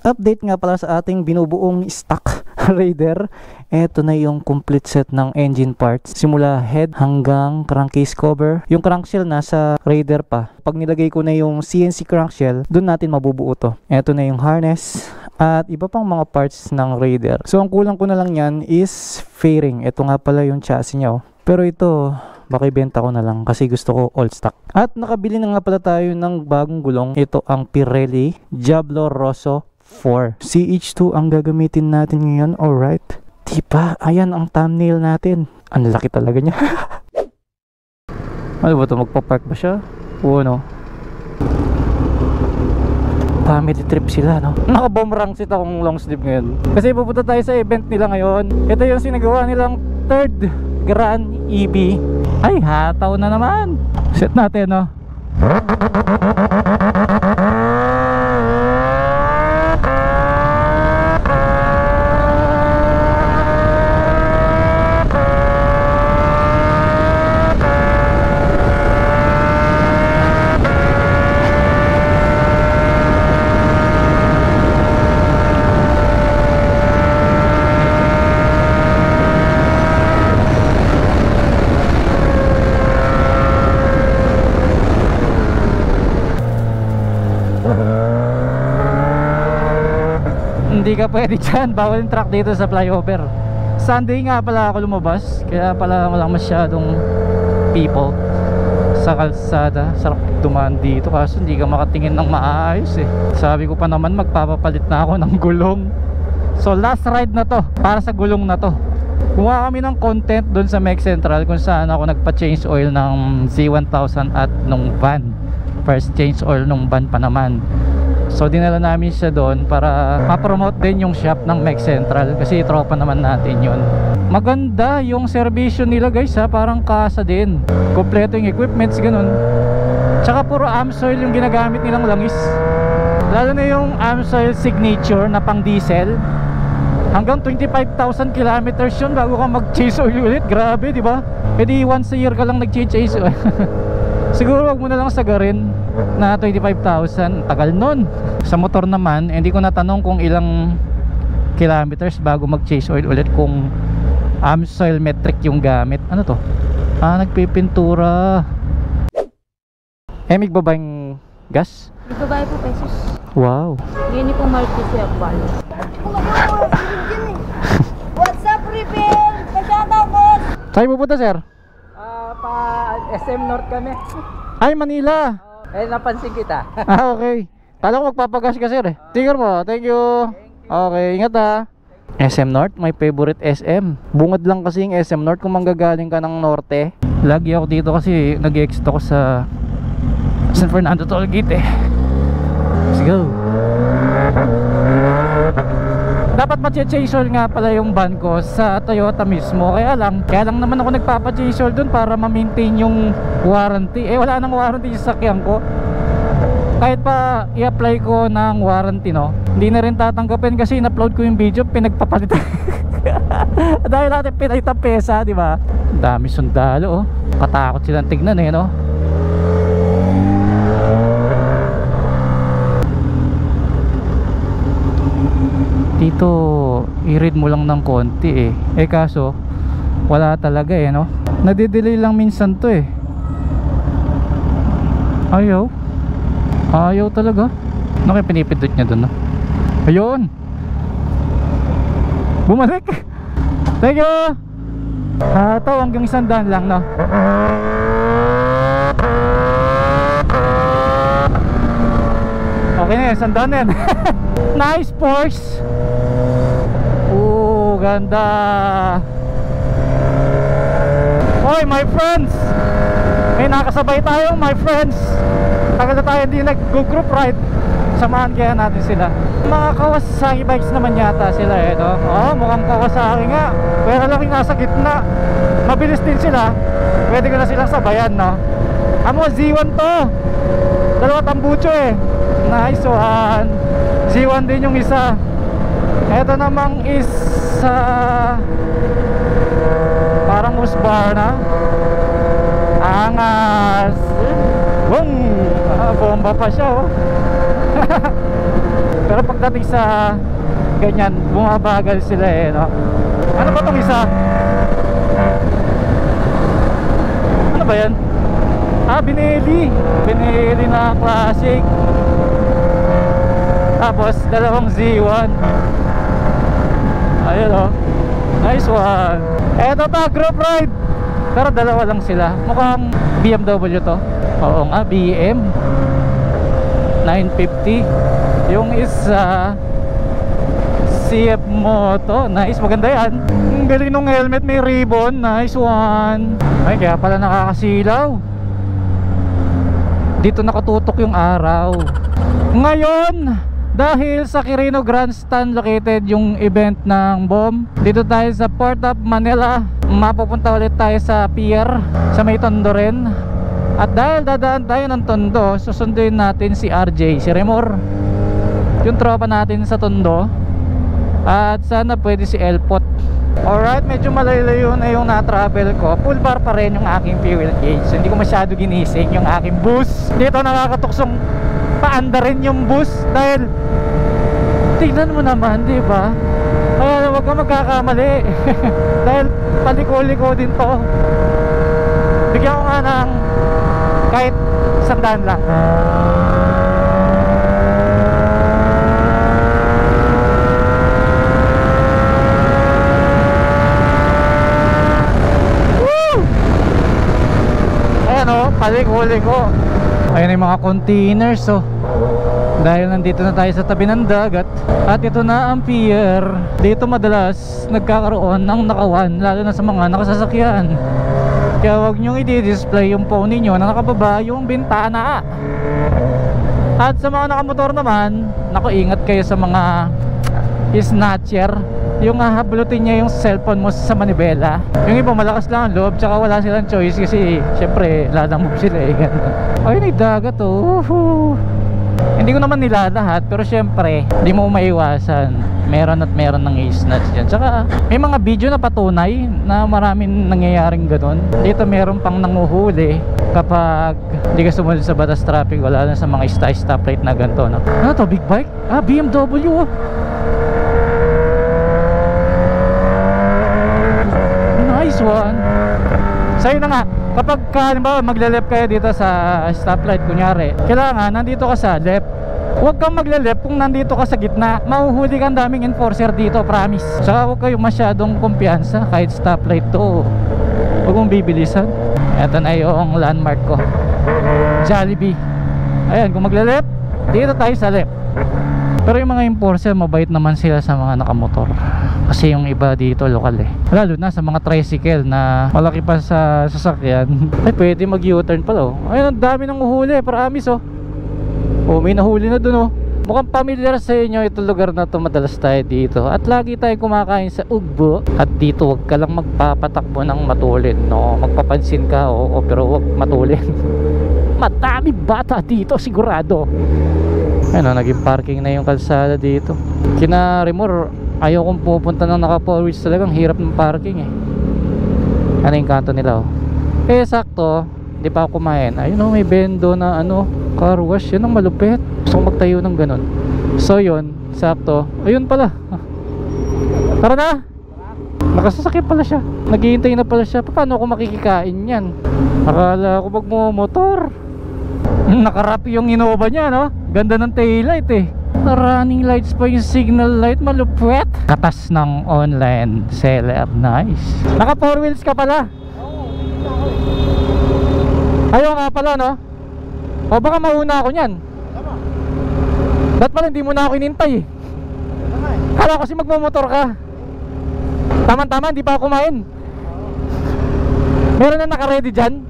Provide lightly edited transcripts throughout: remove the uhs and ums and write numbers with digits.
Update nga pala sa ating binubuong stock Raider. Ito na yung complete set ng engine parts, simula head hanggang crankcase cover. Yung crankshell nasa Raider pa. Pag nilagay ko na yung CNC crankshell, dun natin mabubuo to. Ito na yung harness at iba pang mga parts ng Raider. So ang kulang ko na lang yan is fairing. Ito nga pala yung chassis niya, oh. Pero ito baka ibenta ko na lang kasi gusto ko all stock. At nakabili na nga pala tayo ng bagong gulong. Ito ang Pirelli Diablo Rosso 4. CH2 ang gagamitin natin ngayon. Alright. Diba? Ayan ang thumbnail natin. Ang laki talaga niya. Ano ba ito? Magpa-park ba siya? Oo, no? Family trip sila, no? Naka-bomrangsit akong long sleeve ngayon. Kasi pupunta tayo sa event nila ngayon. Ito yung sinagawa nilang 3rd Grand EB. Ay, hataw na naman. Set natin, no? Hindi ka pwede dyan, bawal yung truck dito sa flyover. Sunday nga pala ako lumabas, kaya pala walang masyadong people sa kalsada. Sarap dumaan dito kaso hindi ka makatingin ng maayos eh. Sabi ko pa naman magpapapalit na ako ng gulong. So last ride na to para sa gulong na to. Gumawa kami ng content dun sa Mech Central kung saan ako nagpa-change oil ng Z1000 at nung van. First change oil nung van pa naman. So dinala namin siya doon para ma-promote din yung shop ng Mech Central kasi tropa naman natin yun. Maganda yung servisyo nila guys ha, parang kasa din. Kompleto yung equipments, ganun. Tsaka puro Amsoil yung ginagamit nilang langis. Lalo na yung Amsoil Signature na pang diesel. Hanggang 25,000 kilometers yun bago ka mag-chase oil ulit. Grabe, di ba? Pwede once a year ka lang nag-chase oil. Siguro wag mo na lang sagarin na 25,000. Tagal nun. Sa motor naman, hindi ko natanong kung ilang kilometers bago mag-chase oil ulit, kung Amsoil metric yung gamit. Ano to? Nagpipintura. Mig ba yung gas? Ibabay po pesos. Wow. Yun po Marquis Apal. What's up, Reveal? Pasyata ko. Saan pupunta, sir? Pa SM North kami. Ay, Manila. Napansin kita. Okay. Kala ko magpapagas ka, sir eh. Sticker mo. Thank you. Okay, ingat ha. SM North, my favorite SM. Bungad lang kasi yung SM North kung manggagaling ka ng norte. Lagi ako dito kasi nag-exit ako sa San Fernando Tollgate eh. Let's go. Dapat ma-chase oil nga pala yung van ko sa Toyota mismo. Kaya lang naman ako nagpapa-chase oil dun para ma-maintain yung warranty. Wala nang warranty sa sakyan ko. Kahit pa i-apply ko ng warranty, no, hindi na rin tatanggapin kasi in-upload ko yung video, pinagpapalitan. Dahil natin pinalitang pesa, di ba? Dami sundalo, oh. Katakot silang tignan eh, no? Dito i-read mo lang ng konti eh. Kaso wala talaga eh, no? Nadidelay lang minsan to eh. Ayaw talaga. Ano kaya pinipindot niya dun, no? Ayun, bumalik. Thank you. Ito hanggang 100 lang, no? Okay na, 100 yan. Nice Porsche. ganda. Hoy my friends, may nakasabay tayo my friends. Tagal na tayo hindi nag-group ride. Samahan kaya natin sila. Mga Kawasaki bikes naman yata sila eh, no? Oo, mukhang Kawasaki nga. Pero lang yung nasa gitna. Mabilis din sila. Pwede ko na silang sabayan, no? Amo, Z1 to. Dalawa tambucho eh. Nice one. Z1 din yung isa. Ito namang isa, parang Husqvarna. Angas. Boom! Bomba pa siya, oh. Pero pagdating sa ganyan, bumabagal sila eh, no? Ano ba tong isa? Ano ba yan? Benelli. Benelli na classic. Tapos dalawang Z1. Ayun, oh. Nice one. Eto pa, group ride. Pero dalawa lang sila. Mukhang BMW to. Oo nga, BM 950. Yung isa CF Moto. Nice, maganda yan. Ang galing nung helmet, may ribbon. Nice one. Ay, kaya pala nakakasilaw. Dito nakatutok yung araw. Ngayon, dahil sa Quirino Grandstand located yung event ng BOM, dito tayo sa Port of Manila. Mapupunta ulit tayo sa pier sa may Tondo rin. At dahil dadaan tayo ng Tondo, susunduin natin si RJ, si Remor, yung tropa natin sa Tondo. At sana pwede si Elpot. Alright, medyo malayo na yung na-travel ko. Full bar pa rin yung aking fuel gauge. Hindi ko masyado ginising yung aking bus. Dito nakakatuksong paanda rin yung bus. Dahil tignan mo naman, di ba? Kaya huwag ka magkakamali. Dahil paliko-liko din to. Bigyan ko nga ng kahit 100 lang. Paliko-liko. Ayun yung mga containers, oh. Dahil nandito na tayo sa tabi ng dagat. At ito na ang pier. Dito madalas nagkakaroon ng nakawan, lalo na sa mga nakasasakyan. Kaya huwag nyong i-display yung phone niyo na nakababa yung bintana. At sa mga nakamotor naman, naku, ingat kayo sa mga snatcher. Yung hahablutin niya yung cellphone mo sa manibela. Yung iba malakas lang ang loob, tsaka wala silang choice kasi syempre lalamove sila eh. Ayun, may dagat, oh. Hindi ko naman nila lahat, pero syempre hindi mo maiwasan, meron at meron ng snatch dyan. Tsaka may mga video na patunay na maraming nangyayaring ganun. Dito meron pang nanguhuli kapag hindi ka sumunod sa batas traffic, wala na sa mga stoplight na ganito, no? Ano to, big bike? BMW, oh. Nice one. Sa'yo na nga, kapag halimbawa magle-left kayo dito sa stoplight, kunyari, kailangan nandito ka sa left. Huwag kang magle-left kung nandito ka sa gitna. Mahuhuli kang daming enforcer dito, promise. Saka huwag kayo masyadong kumpiyansa kahit stoplight to. Huwag mong bibilisan. Ito na yung landmark ko, Jollibee. Ayan, kung magle-left, dito tayo sa left. Pero yung mga enforcer, mabait naman sila sa mga nakamotor. Kasi yung iba dito lokal eh. Lalo na sa mga tricycle na malaki pa sa sasakyan. Ay, pwede mag U-turn pala, oh. Ayun, ang dami nang uhuli, promise, oh. Oh, may nahuli na dun, oh. Mukhang familiar sa inyo itong lugar na to. Madalas tayo dito. At lagi tayo kumakain sa Ugbo. At dito wag ka lang magpapatakbo ng matulin, no? Magpapansin ka, oo, pero wag matulin. Madami bata dito, sigurado. Ayun, naging parking na yung kalsada dito. Kina Remor, ayaw kong pupunta ng naka 4 wheels, talagang hirap ng parking eh. Ano yung kanto nila, oh. Eh sakto, di pa ako kumain. Ayun, oh, may bendo na ano, car wash. Yan ang malupit. Gusto kong magtayo ng ganun. So yun, sakto. Ayun pala. Tara na. Nakasasakyan pala siya. Naghihintay na pala siya. Paano ako makikikain yan? Akala ko magmumotor. Nakarapi yung Innova niya, no? Ganda ng taillight eh. Running lights pa yung signal light. Malupwet. Katas ng online seller. Nice. Naka 4 wheels ka pala. Ayaw nga pala, no? O baka mauna ako nyan. Ba't pala hindi mo na ako inintay eh? Kala ko kasi magmamotor ka. Tama-tama, hindi pa ako kumain. Meron na naka-ready dyan?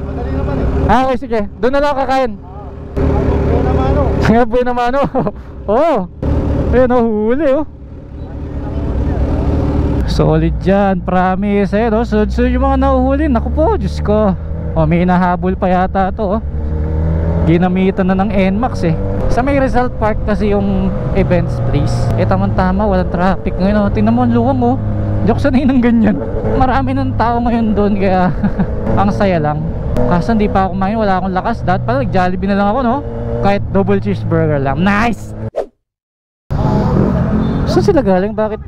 Madali naman eh. Okay, sige. Doon na lang ako kakain. Nga buhay naman ano. Oo. Ayun, huli oh. Solid dyan, promise. Ayun oh, sunod-sunod yung mga nahuhuli. Naku po, Diyos ko. Oh, may inahabol pa yata to oh. Ginamitan na ng NMAX eh. Sa may Rizal Park kasi yung events place. Eh tamang-tama, walang traffic ngayon oh. Tingnan mo ang luwang oh. Di ako sanay ng ganyan. Marami ng tao ngayon doon kaya ang saya lang. Kaso hindi pa ako kumain, wala akong lakas. Dapat pala nag-Jollibee na lang ako no. Kahit double cheeseburger lang. Nice! Saan sila galing? Bakit?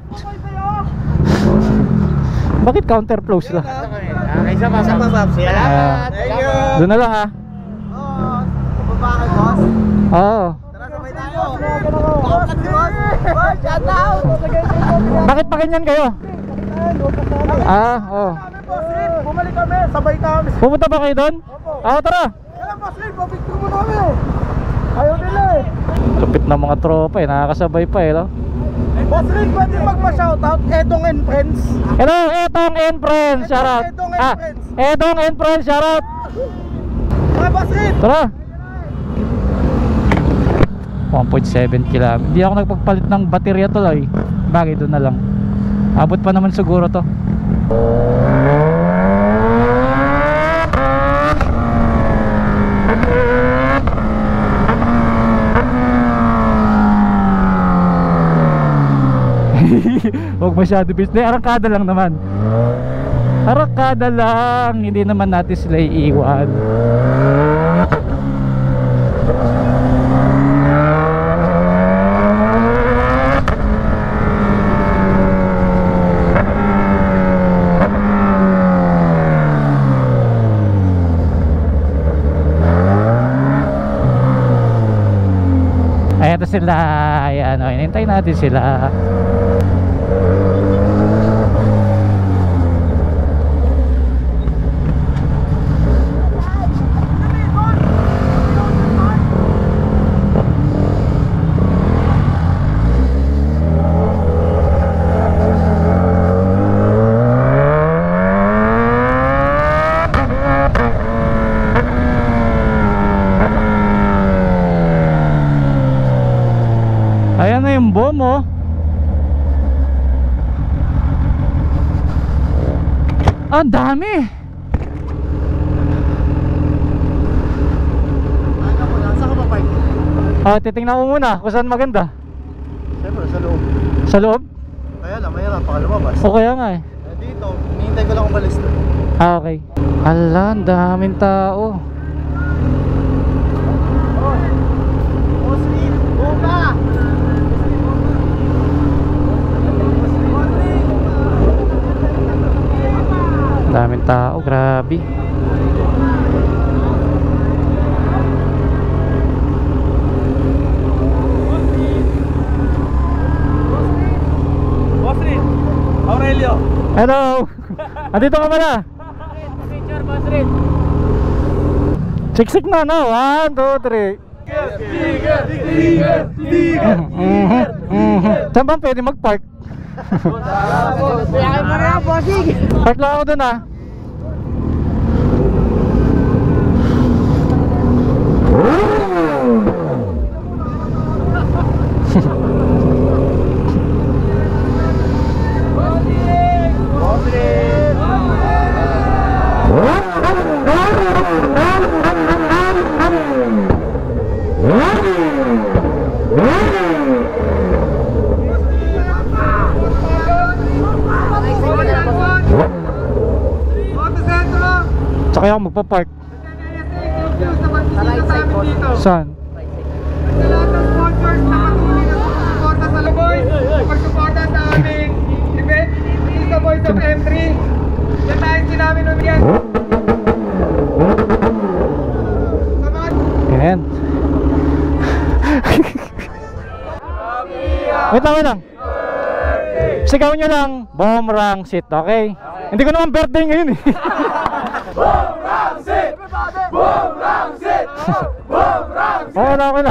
Bakit counter flow sila? Isa pa sa babab. Salamat. Thank you. Doon na lang ha. Oo. Babakal boss. Oo. Tara sabay tayo. Bakit boss? Boss, shout out. Bakit pa ganyan kayo? Oo. Boss Rin, bumalik kami. Sabay kami. Pupunta ba kayo doon? Opo. Tara. Kaya boss Rin, pabicture mo namin. Ayaw nila eh. Lupit ng mga tropa eh. Nakakasabay pa eh no? Boss Rin, pwede magpa-shoutout. Edong and Friends. Hello, Etong and Friends. Shout out. Etong and Friends. Etong and Friends. Shout out. Mga boss Rin. Tara. 1.7 km. Hindi ako nagpagpalit ng baterya tuloy. Bagay doon na lang. Abot pa naman siguro to. Huwag masyado business. Arakada lang naman. Arakada lang. Hindi naman natin sila iiwan. Ayan to sila. Ayan o. Hinintay natin sila. Ayan na yung bomb oh. Ang dami. Saan ka ba park? Titingnan ko muna kung saan maganda. Siyempre, sa loob. Sa loob? Kaya lang, mayroon pa lumabas. O kaya nga eh. Dito, hinihintay ko lang umalis na. Okay. Hala, ang daming tao. Boss Rin, bomba! Ang daming tao, grabe. Boss Rin, Aurelio. Hello! Andito ka pala? Picture, Boss Rin. Siksik na, no? 1, 2, 3. Saan ba pwede mag-park? Kaya mo na, bossing. Park lang ako dun ah. Tsaka ako magpa-park. Sa right side, boss. Saan? Sa lahat ng sponsors na patuloy na sumusuporta sa Laboy, pagsuporta sa aming event, is the Voice of M3. Yan tayo sinabi nun yan. Sa mga... Ayan. Wait lang. Sigaw nyo lang, Bomb Rang Sit, okay? Hindi ko naman birthday ngayon eh. Bomb Rang Sit! Bomb Rang Sit! Bomb Rang Sit! Okay na.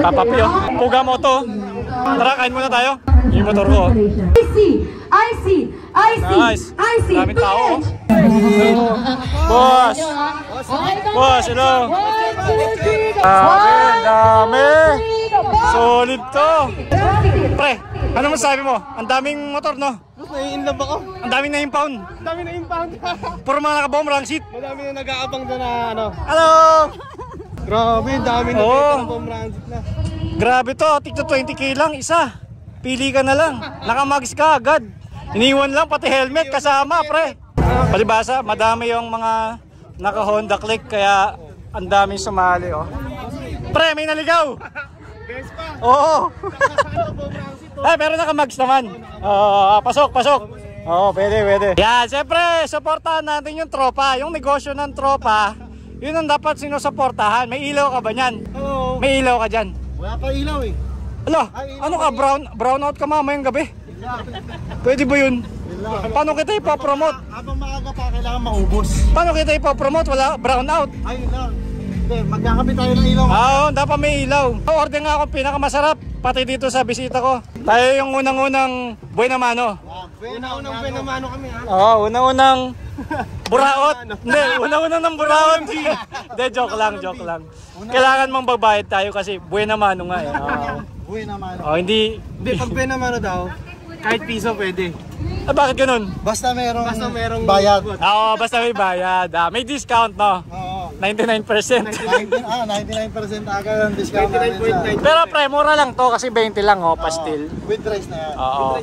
Papapi, oh. Puga mo to. Tara, kain muna tayo. Yung motor ko, oh. I see. Nice. Maraming tao, oh. Boss! Boss, hello! Dami! Solid to! Pre, ano masabi mo? Ang daming motor, no? Nai-inlove ako. Ang daming na-impound. Ang dami na impound. Puro mga nakabomb rang seat. Madami na nag-aabang doon na ano. Hello! Grabe, dami na Oo. dito ng bomb transit na. Grabe to, tigto 20k lang, isa. Pili ka na lang. Nakamags ka agad. Iniwan lang pati helmet kasama, pre. Palibasa, madami yung mga naka-Honda Click kaya ang daming sumali, oh. Pre, may naligaw. Oo. Ay, pero naka-mags naman. Pasok. Oo, pwede. Yan, siyempre, supportahan natin yung tropa. Yung negosyo ng tropa, yun ang dapat sinusuportahan. May ilaw ka ba niyan? Oo. May ilaw ka dyan? Wala pa ilaw eh. Ala, ano ka, brownout ka mamayang gabi? Pwede ba yun? Paano kita ipopromote? Habang maaga pa, kailangan maubos. Paano kita ipopromote? Wala brownout. Ayun lang. Hindi, magkakabit tayo ng ilaw. Oo, dapat may ilaw. Order nga ako pinakamasarap, pati dito sa bisita ko. Tayo yung unang-unang buena mano. Unang penamano kami ha. Oo, unang-unang buraot. Hindi, unang-unang ng buraot. Hindi, joke lang. Kailangan mong babayad tayo kasi buena mano nga eh. Buhay naman. Hindi. Hindi, pag penamano daw, kahit piso pwede. Bakit ganun? Basta merong bayad. Oo, basta may bayad. May discount, no? Oo. 99%. 99% agad ang discount namin sa... Pero pre, mura lang to kasi 20 lang, oh, pastil. With rice na yan. Oo.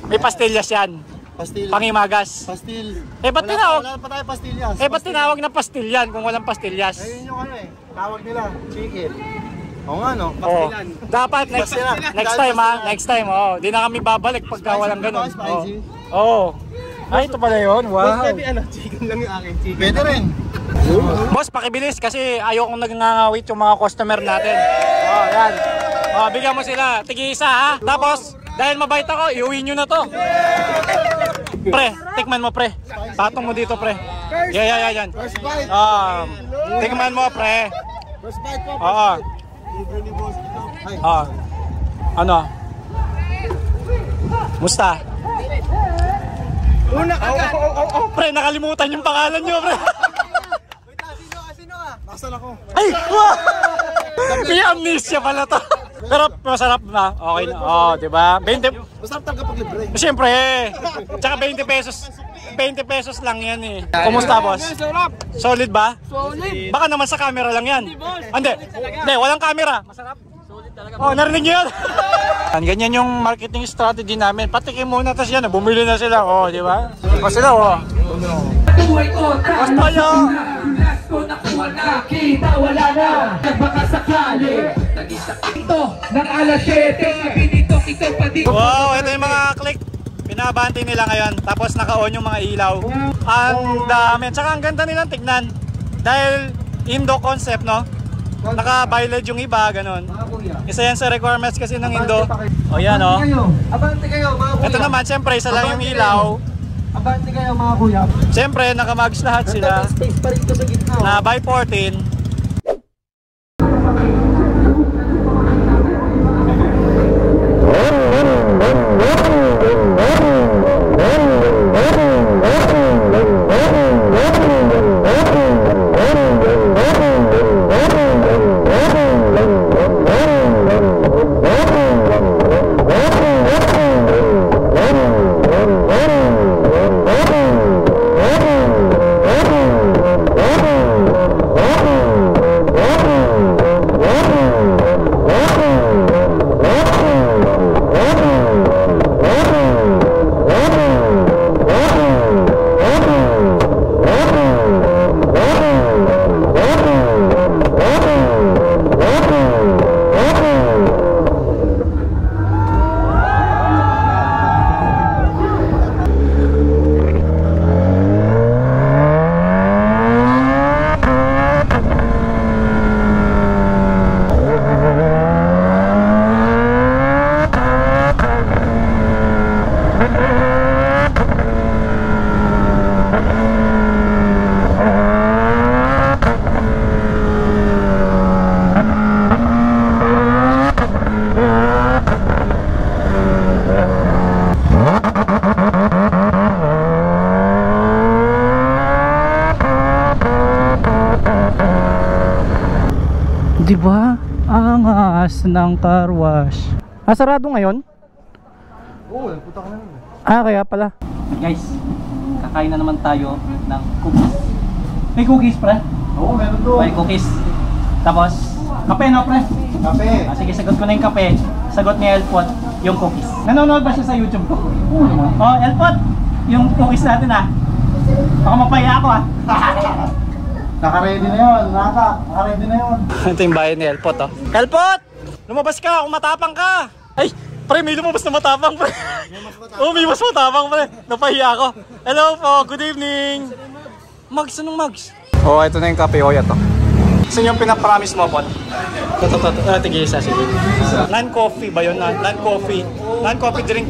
May pastillas yan. Pastil. Pangimagas. Pastil. Ba't tinawag? Wala pa tayo pastillas. Ba't tinawag na pastilyan kung walang pastillas? Ayun yung ano eh. Tawag nila, chicken. Oo nga no, Oo. pastilan. Dapat next time ha, next time. Oh, di na kami babalik pagka walang ganun. Oo. Ay, ito pala yun. Wow. Pwede ano, chicken lang yung akin, chicken. Pwede rin. Boss, pakibilis kasi ayokong nagngangawit yung mga customer natin. Oh, yan. Oh, bigyan mo sila. Tigi-isa ha. Tapos, dahil mabait ako, iuwi nyo na to. Pre, tikman mo pre. Patong mo dito pre. Yan. First bite. Tikman mo pre. First bite po. Oo. Libre ni boss ito. Ay. Ano? Musta? Una agad. Pre, nakalimutan yung pangalan nyo pre. Wait, sino ka? Nasaan ako? Ay! Wow! May amnesia pala to. Pero masarap na. Okay na. Oh, di ba? 20. Masarap talaga pag libre. Siyempre. Tsaka 20 pesos. 20 pesos lang yan eh. Kumusta, boss? Solid ba? Solid. Baka naman sa camera lang yan. Hindi. Hindi, walang camera. Masarap. Oh, narinig niyo yan? Ganyan yung marketing strategy namin. Patikim muna, tapos yan, bumili na sila. Oh, di ba? O sila, oh. Buhay ko, Basta yun. last ko nakuha na, kita wala na. Nagbaka sakali. Ito, ng alas 7, pinitok ito pa di. Wow, ito yung mga click. Binabanti nila ngayon. Tapos naka-on yung mga ilaw. Ang dami. Tsaka ang ganda nilang tignan. Dahil Indo concept, no? Naka-biled yung iba, ganun. Isa yan sa requirements kasi ng Indo. O yan, o. Abante kayo mga kuya. Ito naman, siyempre, isa lang yung ilaw. Abante kayo mga kuya. Siyempre, naka-mags lahat sila. Space pa rito sa gitna. Na by 14. Di ba? Angas ng car wash. Sarado ngayon? Oo, puta ka na yun. Kaya pala. Guys, kakain na naman tayo ng cookies. May cookies, pre? Oo, meron doon. May cookies. Tapos, kape no, pre? Kape. Sige, sagot ko na yung kape. Sagot ni Elpot yung cookies. Nanonood ba siya sa YouTube ko? Oo naman. Oh, Elpot, yung cookies natin baka mapaya ako Naka-ready na yun. Naka-ready na yun. Ito yung bayan ni Elpot Elpot! Lumabas ka kung matapang ka! Ay! Pre, may lumabas na matapang, pre. May mas matapang, pre. Napahiya ako. Hello po, good evening. Mags, anong Mags? Ito na yung kape, ito. Saan yung pinapromise mo, Pot? Ito. Tigil isa, sige. Non-coffee ba yun? Non-coffee. Non-coffee drink.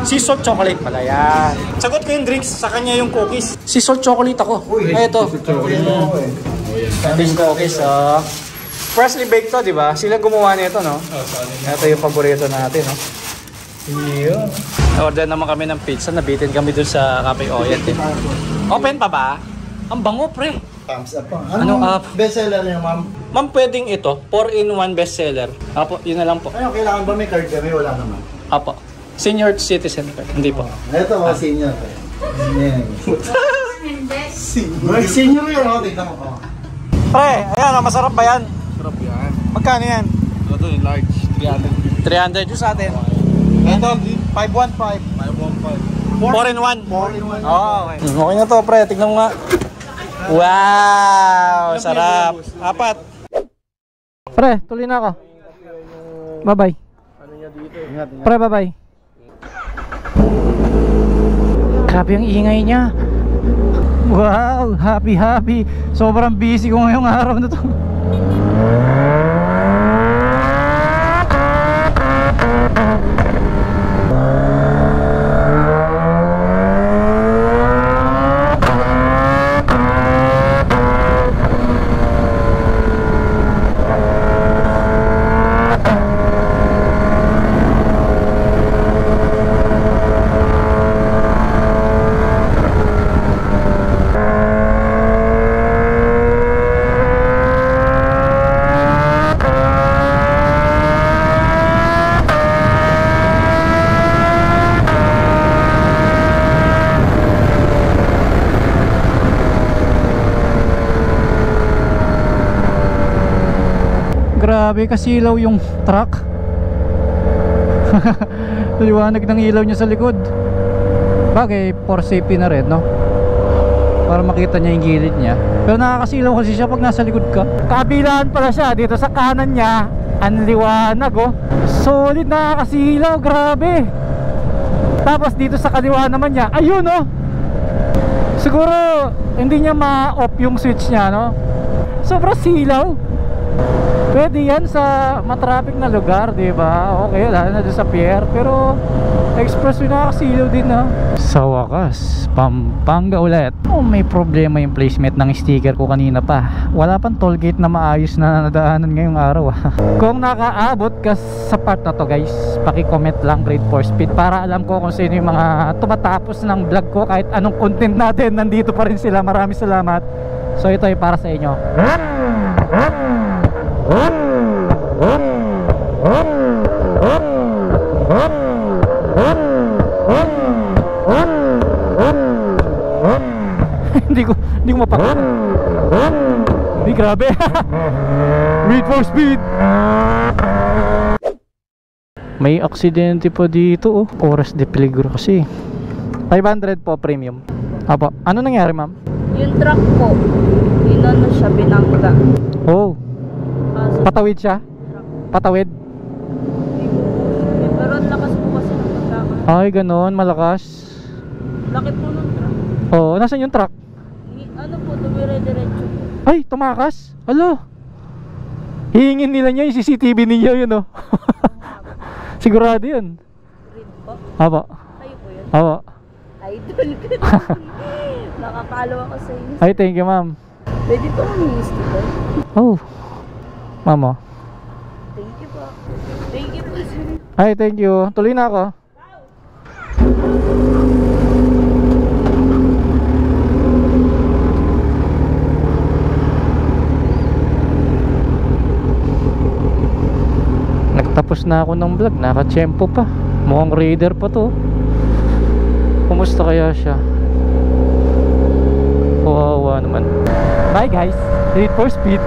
Sea salt chocolate pala yan. Sagot ko yung drinks, sa kanya yung cookies. Sea salt chocolate ako. Ito. Ito yung cookies, freshly baked to, di ba? Sila gumawa nito, no? Ito yung paborito natin, no? Yun. Order naman kami ng pizza. Nabitin kami dun sa Cafe Oyet. Open pa ba? Ang bango, pre. Thumbs up pa. Anong up? Bestseller niya, ma'am? Ma'am, pwedeng ito. 4-in-1 bestseller. Apo, yun na lang po. Ano, kailangan ba may card kami? Wala naman. Apo. Senior citizen card. Hindi po. Ito, senior. Senior yun, tignan mo. Pre, ayan, masarap ba yan? Sarap yan. Magkano yan? Ito yung large, 300. 300 yung sa atin. Ito, 515. 515. 4-in-1. 4-in-1. Okay. Okay na to, pre. Tignan mo nga. Wow! Sarap. 4. Pre, tuloy na ako. Bye-bye. Pre, bye-bye. Grabe ang ingay niya. Wow! Happy. Sobrang busy ko ngayong araw na to. Grabe, kasilaw yung truck. Liwanag ng ilaw niya sa likod. Bagay, for safety na rin, no? Para makita niya yung gilid niya. Pero nakakasilaw kasi siya pag nasa likod ka. Kabilaan pala siya, dito sa kanan niya ang liwanag, solid, nakakasilaw, grabe. Tapos dito sa kaliwa naman niya, ayun, siguro hindi niya ma-off yung switch niya, no? Sobrang silaw. Pwede yan sa matraffic na lugar, di ba? Okay, lalo na doon sa pier. Pero expressway nakakasilaw din, Sa wakas, Pampanga ulit. May problema yung placement ng sticker ko kanina pa. Wala pang tollgate na maayos na nadaanan ngayong araw. Kung nakaabot ka sa part na to, guys, paki-comment lang grade 4 speed para alam ko kung sino yung mga tumatapos ng vlog ko. Kahit anong content natin, nandito pa rin sila. Maraming salamat. So ito ay para sa inyo. Hindi ko mapakita. Hindi, grabe. Read for speed. May aksidente pa dito, Oras de peligro kasi. 500 po premium. Apo, ano nangyari, ma'am? Yung truck po, inano siya, binangga. Oh. Patawid siya? Patawid? Pero ang lakas po kasi ng pagkaka. Ay, ganoon, malakas. Laki po ng truck. Oo, nasan yung truck? Ano po, dumire-diretso. Ay, tumakas. Alo. Hihingin nila niya yung CCTV ninyo, yun, Sigurado yun. Read po? Apo. Kayo po yun? Apo. Idol ko. Nakakalo ako sa inyo. Ay, thank you, ma'am. Pwede po humingi sticker? Oh. Mama. Thank you po. Thank you po, sir. Ay, thank you. Tuloy na ako. Tapos na ako ng vlog, naka-tsempo pa. Mukhang raider pa to. Kumusta kaya siya? Kawawa naman. Bye guys, Need for Speed.